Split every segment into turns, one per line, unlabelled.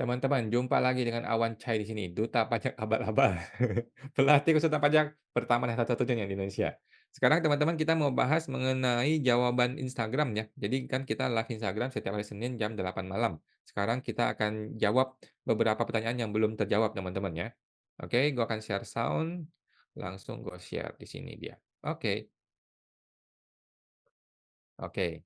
Teman-teman, jumpa lagi dengan Awan Cai di sini, duta pajak abal-abal. Pelatih konsultan pajak pertama dan satu-satunya di Indonesia. Sekarang teman-teman kita mau bahas mengenai jawaban Instagram ya. Jadi kan kita live Instagram setiap hari Senin jam 8 malam. Sekarang kita akan jawab beberapa pertanyaan yang belum terjawab teman-teman ya. Oke, gua akan share sound. Langsung gue share di sini dia. Oke, oke.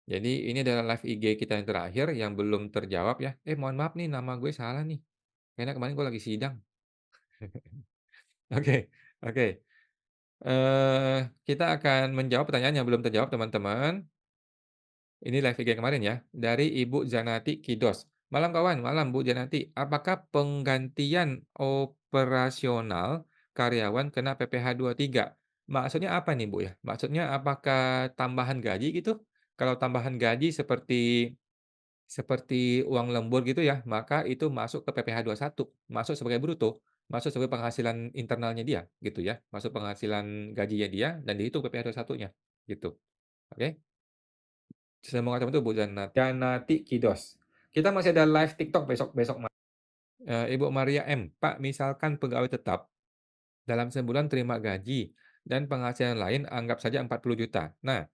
Jadi ini adalah live IG kita yang terakhir yang belum terjawab ya. Mohon maaf nih nama gue salah nih. Karena kemarin gue lagi sidang. Oke, oke. Kita akan menjawab pertanyaan yang belum terjawab, teman-teman. Ini live IG kemarin ya, dari Ibu Zanati Kidos. "Malam kawan, malam Bu Zanati. Apakah penggantian operasional karyawan kena PPh 23?" Maksudnya apa nih, Bu, ya? Maksudnya apakah tambahan gaji gitu? Kalau tambahan gaji seperti uang lembur gitu ya, maka itu masuk ke PPh 21, masuk sebagai bruto, masuk sebagai penghasilan internalnya dia, gitu ya. Masuk penghasilan gajinya dia dan dihitung PPh 21-nya, gitu. Oke? Semoga teman itu Bu Janati Kidos. Kita masih ada live TikTok besok Ibu Maria M. "Pak, misalkan pegawai tetap dalam sebulan terima gaji dan penghasilan lain anggap saja 40 juta. Nah,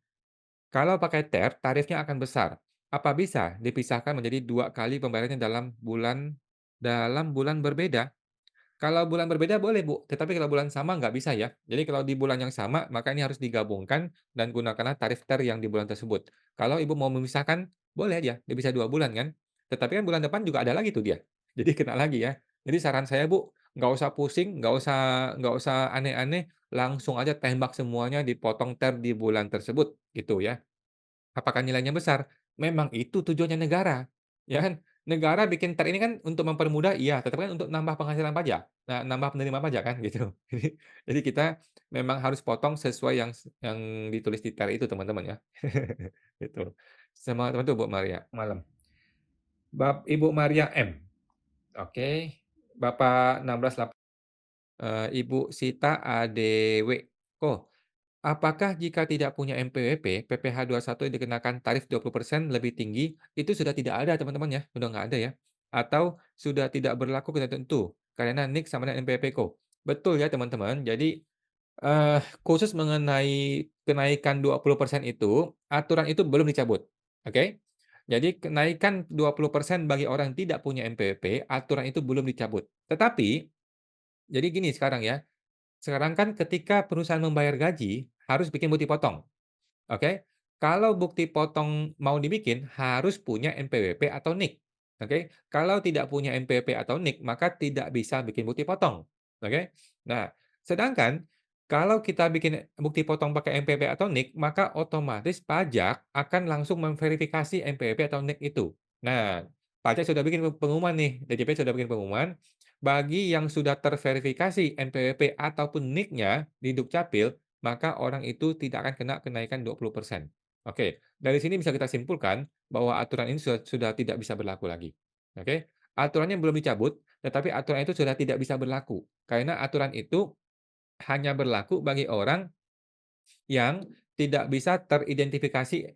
kalau pakai TER, tarifnya akan besar. Apa bisa dipisahkan menjadi 2 kali pembayarannya dalam bulan berbeda?" Kalau bulan berbeda boleh, Bu, tetapi kalau bulan sama nggak bisa ya. Jadi kalau di bulan yang sama, maka ini harus digabungkan dan gunakanlah tarif TER yang di bulan tersebut. Kalau Ibu mau memisahkan, boleh aja, dipisah 2 bulan kan. Tetapi kan bulan depan juga ada lagi tuh dia. Jadi kena lagi ya. Jadi saran saya, Bu, nggak usah pusing, nggak usah aneh-aneh, langsung aja tembak semuanya dipotong TER di bulan tersebut, gitu ya. Apakah nilainya besar? Memang itu tujuannya negara, ya kan? Negara bikin TER ini kan untuk mempermudah iya, tetapi kan untuk nambah penghasilan pajak, nah nambah penerima pajak kan gitu. Jadi kita memang harus potong sesuai yang ditulis di TER itu teman-teman ya. Gitu. Semangat terbantu Bu Maria, malam. Ibu Maria M, oke. Bapak 16 Ibu Sita ADW. Oh, apakah jika tidak punya NPWP, PPh 21 yang dikenakan tarif 20% lebih tinggi, itu sudah tidak ada teman-teman ya, sudah nggak ada ya? Atau sudah tidak berlaku ketentuan tertentu, karena NIK sama dengan NPWP-ko. Betul ya teman-teman, jadi, khusus mengenai kenaikan 20% itu, aturan itu belum dicabut, oke? Jadi kenaikan 20% bagi orang yang tidak punya NPWP, aturan itu belum dicabut. Tetapi, jadi gini sekarang ya, sekarang kan ketika perusahaan membayar gaji, harus bikin bukti potong, oke? Kalau bukti potong mau dibikin, harus punya NPWP atau NIK, oke? Kalau tidak punya NPWP atau NIK, maka tidak bisa bikin bukti potong, oke? Nah, sedangkan kalau kita bikin bukti potong pakai NPWP atau NIK, maka otomatis pajak akan langsung memverifikasi NPWP atau NIK itu. Nah, pajak sudah bikin pengumuman nih, DJP sudah bikin pengumuman, bagi yang sudah terverifikasi NPWP ataupun NIK-nya di Dukcapil, maka orang itu tidak akan kena kenaikan 20%. Oke, dari sini bisa kita simpulkan bahwa aturan ini sudah tidak bisa berlaku lagi. Oke, aturannya belum dicabut, tetapi aturan itu sudah tidak bisa berlaku. Karena aturan itu hanya berlaku bagi orang yang tidak bisa teridentifikasi,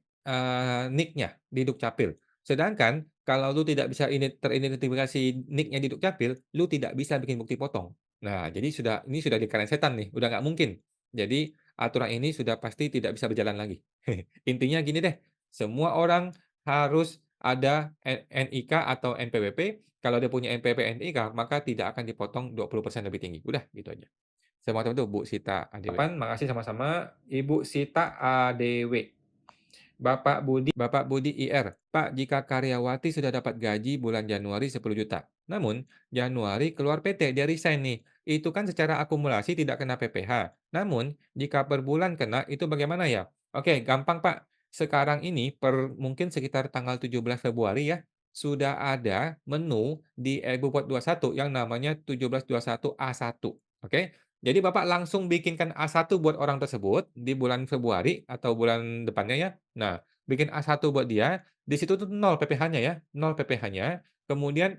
NIK-nya di Dukcapil. Sedangkan kalau lu tidak bisa teridentifikasi NIK-nya di Dukcapil, lu tidak bisa bikin bukti potong. Nah, jadi ini sudah dikarenain setan nih, udah nggak mungkin. Jadi aturan ini sudah pasti tidak bisa berjalan lagi. Intinya gini deh, semua orang harus ada NIK atau NPWP. Kalau dia punya NPWP, NIK, maka tidak akan dipotong 20% lebih tinggi. Udah, gitu aja. Semoga itu Bu Sita ADW. Makasih sama-sama Ibu Sita ADW. Bapak Budi IR, "Pak, jika karyawati sudah dapat gaji bulan Januari 10 juta, namun Januari keluar PT, dia resign nih. Itu kan secara akumulasi tidak kena PPh. Namun jika per bulan kena, itu bagaimana ya?" Oke, gampang Pak. Sekarang ini mungkin sekitar tanggal 17 Februari ya, sudah ada menu di e-Bupot 21 yang namanya 1721A1. Oke. Jadi Bapak langsung bikinkan A1 buat orang tersebut di bulan Februari atau bulan depannya ya. Nah, bikin A1 buat dia, di situ tuh 0 PPh-nya ya, 0 PPh-nya, kemudian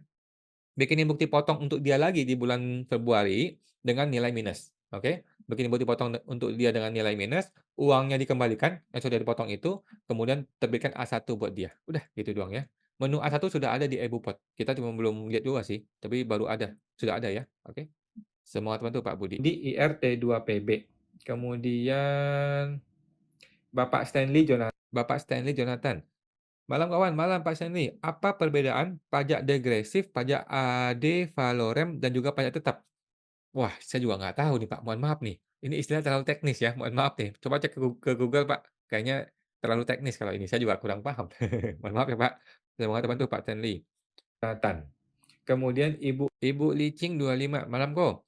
bikinin bukti potong untuk dia lagi di bulan Februari dengan nilai minus, oke? Bikin bukti potong untuk dia dengan nilai minus, uangnya dikembalikan yang sudah dipotong itu, kemudian terbitkan A1 buat dia. Udah gitu doang ya. Menu A1 sudah ada di e-Bupot, kita cuma belum lihat juga sih, tapi baru ada, sudah ada ya, oke. Semua terbantu Pak Budi.
Di IRT2PB. Kemudian Bapak Stanley Jonathan.
Bapak Stanley Jonathan. Malam kawan, malam Pak Stanley. Apa perbedaan pajak degresif, pajak AD valorem, dan juga pajak tetap? Wah, saya juga nggak tahu nih Pak, mohon maaf nih. Ini istilah terlalu teknis ya, mohon maaf nih. Coba cek ke Google Pak, kayaknya terlalu teknis kalau ini, saya juga kurang paham. Mohon maaf ya Pak. Semoga terbantu Pak Stanley.
Kemudian Ibu
Ibu Licing 25, malam Ko.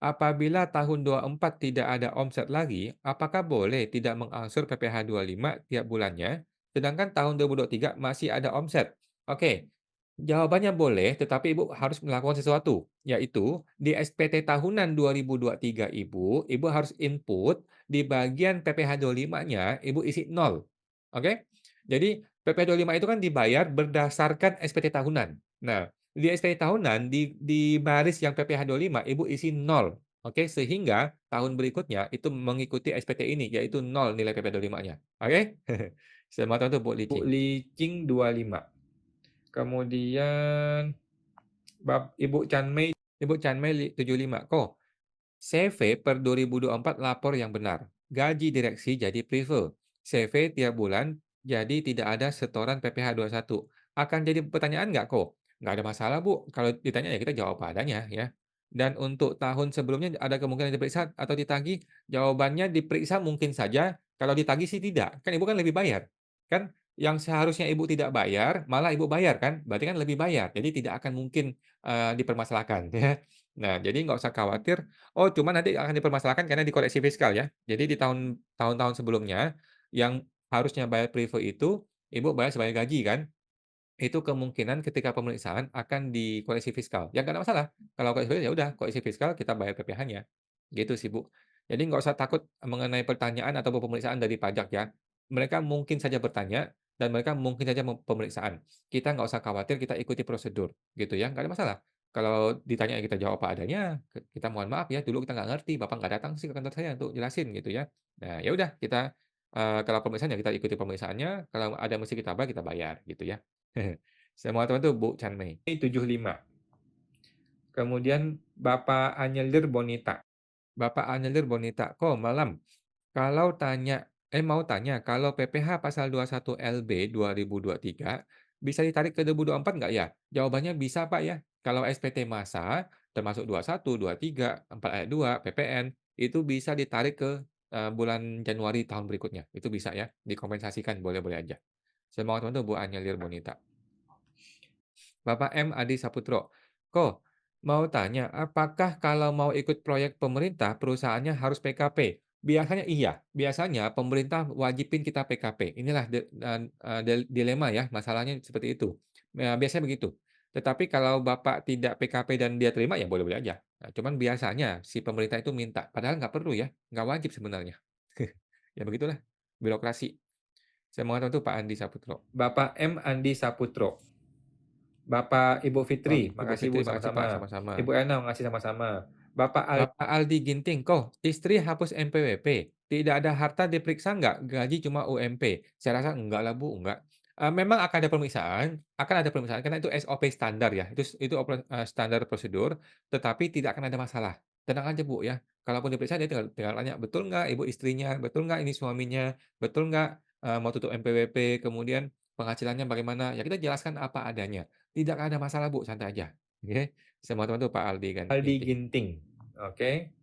Apabila tahun 24 tidak ada omset lagi, apakah boleh tidak mengangsur PPh 25 tiap bulannya, sedangkan tahun 2023 masih ada omset? Oke, jawabannya boleh, tetapi Ibu harus melakukan sesuatu, yaitu di SPT tahunan 2023 Ibu, Ibu harus input di bagian PPh 25-nya Ibu isi 0. Oke? Jadi PPh 25 itu kan dibayar berdasarkan SPT tahunan. Nah, di SPT tahunan di baris yang PPh 25 Ibu isi 0, oke? Sehingga tahun berikutnya itu mengikuti SPT ini, yaitu 0 nilai PPh 25-nya, oke? Selamat tahun untuk Bu Licing.
Licing 25. Kemudian Ibu Chan Mei.
Ibu Chan Mei 75, Ko, CV per 2024 lapor yang benar. Gaji direksi jadi prive. CV tiap bulan jadi tidak ada setoran PPh 21. Akan jadi pertanyaan nggak kok? Nggak ada masalah Bu, kalau ditanya ya kita jawab apa adanya ya. Dan untuk tahun sebelumnya ada kemungkinan diperiksa atau ditagih? Jawabannya diperiksa mungkin saja, kalau ditagih sih tidak. Kan Ibu kan lebih bayar. Kan yang seharusnya Ibu tidak bayar, malah Ibu bayar kan? Berarti kan lebih bayar. Jadi tidak akan mungkin dipermasalahkan ya. Nah, jadi nggak usah khawatir. Oh, cuma nanti akan dipermasalahkan karena dikoreksi fiskal ya. Jadi di tahun-tahun sebelumnya, yang harusnya bayar prive itu, Ibu bayar sebagai gaji kan, itu kemungkinan ketika pemeriksaan akan dikoreksi fiskal. Ya nggak ada masalah, kalau koreksi fiskal, ya udah koreksi fiskal kita bayar PPh-nya. Gitu sih, Bu. Jadi nggak usah takut mengenai pertanyaan atau pemeriksaan dari pajak ya. Mereka mungkin saja bertanya dan mereka mungkin saja pemeriksaan. Kita nggak usah khawatir, kita ikuti prosedur, gitu ya, nggak ada masalah. Kalau ditanya kita jawab apa adanya, kita mohon maaf ya, dulu kita nggak ngerti, Bapak nggak datang sih ke kantor saya untuk jelasin gitu ya. Nah, ya udah kita, kalau pemeriksaan ya kita ikuti pemeriksaannya, kalau ada mesti kita bayar gitu ya. Semua teman tuh Bu Chan Mei.
75. Kemudian Bapak Anyelir Bonita.
Bapak Anyelir Bonita, "Ko, malam. Mau tanya, kalau PPh pasal 21 LB 2023 bisa ditarik ke 2024 nggak ya?" Jawabannya bisa, Pak, ya. Kalau SPT masa, termasuk 21, 23, 4 ayat 2, PPN, itu bisa ditarik ke, bulan Januari tahun berikutnya. Itu bisa ya, dikompensasikan, boleh-boleh aja. Semoga teman tuh Bu Anyelir Bonita. Bapak M. Adi Saputro, "Ko, mau tanya, apakah kalau mau ikut proyek pemerintah, perusahaannya harus PKP?" Biasanya iya, biasanya pemerintah wajibin kita PKP. Inilah dilema ya, masalahnya seperti itu. Biasanya begitu. Tetapi kalau Bapak tidak PKP dan dia terima, ya boleh-boleh aja. Nah, cuman biasanya si pemerintah itu minta, padahal nggak perlu ya, nggak wajib sebenarnya. Ya begitulah, birokrasi. Saya mohon untuk Pak Andi Saputro.
Bapak M. Andi Saputro. Bapak Ibu Fitri,
Ibu
makasih
Fitri,
Bu
makasih Pak,
sama-sama.
sama-sama.
Ibu Ena, makasih sama-sama. Bapak
Bapak Aldi Ginting, "Kok istri hapus NPWP, tidak ada harta diperiksa nggak? Gaji cuma UMP." Saya rasa enggak lah Bu, enggak. Memang akan ada pemeriksaan karena itu SOP standar ya, itu standar prosedur, tetapi tidak akan ada masalah. Tenang aja Bu ya, kalaupun diperiksa dia tinggal tinggal tanya, "Betul nggak ibu istrinya? Betul nggak ini suaminya? Betul nggak, mau tutup NPWP? Kemudian penghasilannya bagaimana?" Ya kita jelaskan apa adanya. Tidak ada masalah Bu, santai aja. Oke. Saya mohon bantu Pak Aldi
Aldi
Ginting.
Ginting. Oke.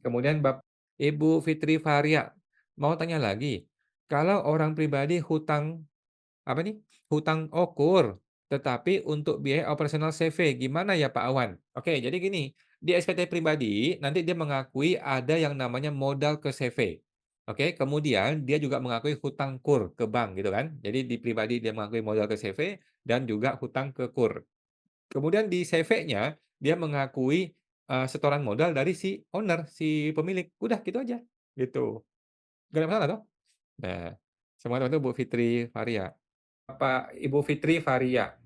Kemudian Bapak
Ibu Fitri Faria, mau tanya lagi, kalau orang pribadi hutang apa nih? Hutang okur, tetapi untuk biaya operasional CV gimana ya Pak Awan? Oke, jadi gini, di SPT pribadi nanti dia mengakui ada yang namanya modal ke CV. Oke, kemudian dia juga mengakui hutang kur ke bank gitu kan. Jadi di pribadi dia mengakui modal ke CV dan juga hutang ke kur. Kemudian di CV-nya, dia mengakui, setoran modal dari si owner, si pemilik. Udah gitu aja, gitu. Nggak ada masalah toh? Nah, semoga terbantu Bu Fitri Faria.
Ibu Fitri Faria.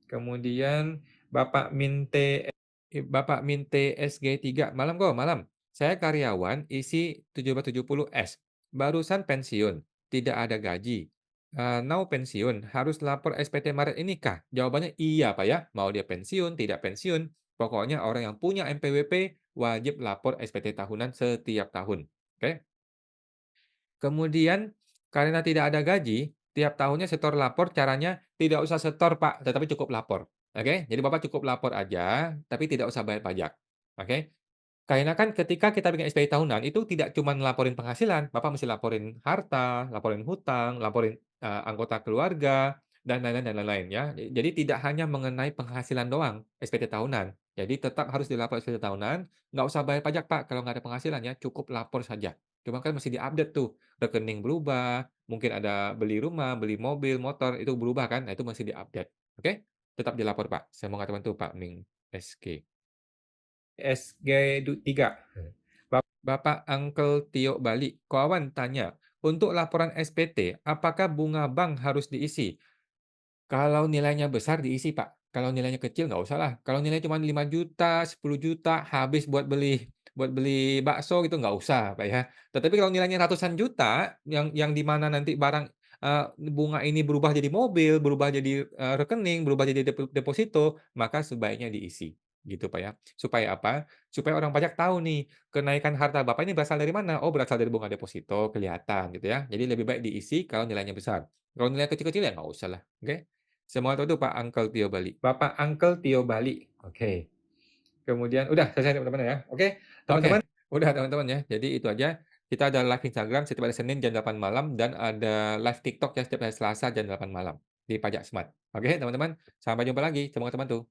Kemudian Bapak Minte.
Bapak Minte SG3, "Malam kok, malam. Saya karyawan isi 1770S, barusan pensiun, tidak ada gaji. Now pensiun, harus lapor SPT Maret ini kah? Jawabannya iya, Pak, ya. Mau dia pensiun, tidak pensiun, pokoknya orang yang punya NPWP wajib lapor SPT tahunan setiap tahun, oke? Kemudian, karena tidak ada gaji, tiap tahunnya setor lapor caranya tidak usah setor, Pak, tetapi cukup lapor, oke? Jadi Bapak cukup lapor aja, tapi tidak usah bayar pajak, oke? Karena kan ketika kita bikin SPT tahunan, itu tidak cuma laporin penghasilan, Bapak mesti laporin harta, laporin hutang, laporin, anggota keluarga, dan lain-lain ya. Jadi tidak hanya mengenai penghasilan doang, SPT tahunan. Jadi tetap harus dilapor SPT tahunan, nggak usah bayar pajak, Pak, kalau nggak ada penghasilan ya, cukup lapor saja. Cuma kan mesti diupdate tuh, rekening berubah, mungkin ada beli rumah, beli mobil, motor, itu berubah kan, nah itu masih diupdate, oke? Tetap dilapor, Pak. Semoga terbantu, Pak Ming, SK.
SG 3.
Bapak Uncle Tio Bali, kawan tanya, untuk laporan SPT, apakah bunga bank harus diisi? Kalau nilainya besar diisi, Pak. Kalau nilainya kecil nggak usah lah. Kalau nilainya cuma 5 juta, 10 juta, habis buat beli bakso gitu nggak usah, Pak, ya. Tetapi kalau nilainya ratusan juta, yang di mana nanti barang, bunga ini berubah jadi mobil, berubah jadi, rekening, berubah jadi deposito, maka sebaiknya diisi, gitu, Pak, ya. Supaya apa? Supaya orang pajak tahu nih, kenaikan harta Bapak ini berasal dari mana? Oh, berasal dari bunga deposito, kelihatan gitu ya. Jadi lebih baik diisi kalau nilainya besar. Kalau nilai kecil-kecil ya nggak usah lah, oke? Semoga terbantu Pak Uncle Tio Bali.
Bapak Uncle Tio Bali. Oke. Kemudian udah selesai teman-teman ya. Oke, teman-teman.
Oke, udah teman-teman ya. Jadi itu aja. Kita ada live Instagram setiap hari Senin jam 8 malam dan ada live TikTok ya setiap hari Selasa jam 8 malam di Pajak Smart. Oke, teman-teman, sampai jumpa lagi. Semoga terbantu.